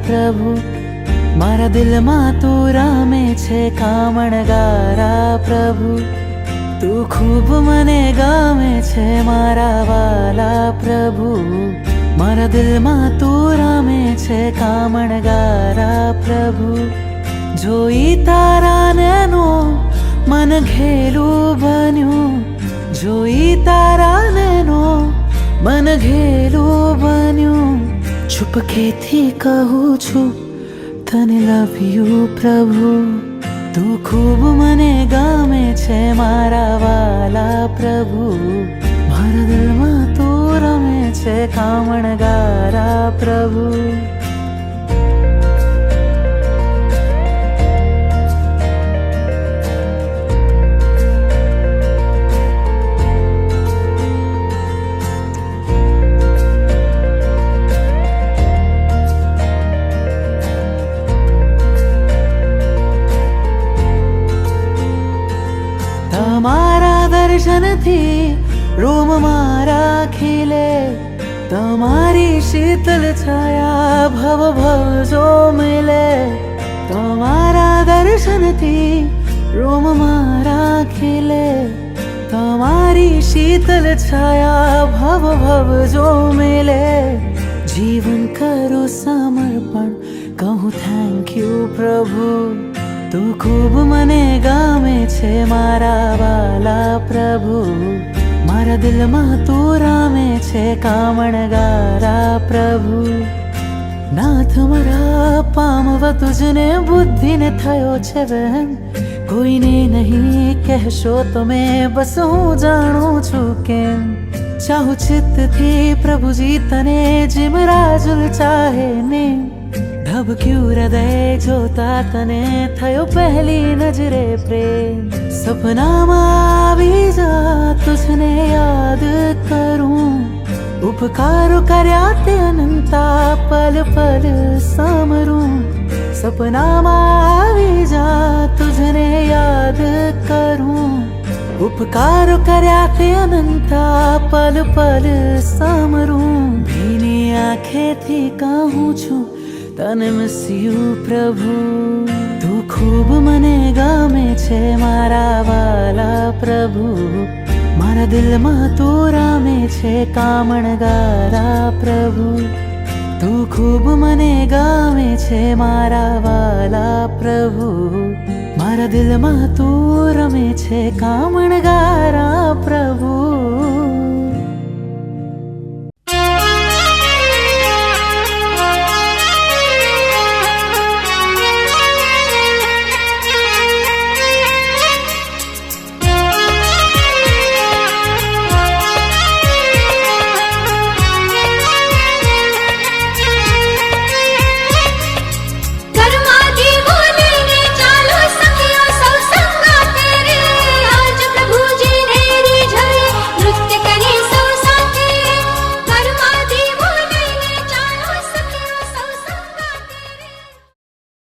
પ્રભુ મારા દિલમાં તું રમે છે કામણગારા પ્રભુ તું ખૂબ મને ગમે છે મારા વાલા પ્રભુ મારા દિલમાં તું રમે છે કામણગારા પ્રભુ જોઈ તારા નૈનો મન ઘેલું બન્યું જોઈ તારા નૈનો મન ઘેલું બન્યું ચુપકેથી કહું છું તને લવ યુ પ્રભુ તું ખૂબ મને ગમે છે મારા વાલા પ્રભુ મારા દિલમાં તું રમે છે કામણગારા પ્રભુ તમારા દર્શનથી રોમ મારા ખીલે તમારી શીતલ છાયા ભવ ભવ જો મિલે તમારા દર્શનથી રોમ મારા ખીલે તમારી શીતલ છાયા ભવ ભવ જો મિલે જીવન કરું સમર્પણ કહું થેન્ક યુ પ્રભુ તું ખૂબ મને ગમે છે મારા વાલા પ્રભુ મારા દિલમાં તું રમે છે કામણગારા પ્રભુ નાથ મારા પામવા તુજને બુદ્ધિને થયો છે વહેમ કોઈને નહીં કહેશો તમે બસ હું જાણું છું કેમ ચાહું ચિત્તથી પ્રભુજી તને જેમ રાજુલ ચાહે ને ધબક્યું હૃદય જોતા તને થયો પહેલી નજરે પ્રેમ સપનામાં આવી જા તુજને યાદ કરું ઉપકારો કર્યા તે અનંતા પલ પલ સામરું સપનામાં આવી જા તુજને યાદ કરું ઉપકારો કર્યા તે અનંતા પલ પલ સામરું ભીની આંખેથી કહું છું તને મિસ યુ પ્રભુ તું ખૂબ મને ગમે છે મારા વાલા પ્રભુ મારા દિલમાં તું રમે છે કામણગારા પ્રભુ તું ખૂબ મને ગમે છે મારા વાલા પ્રભુ મારા દિલમાં તું રમે છે કામણગારા પ્રભુ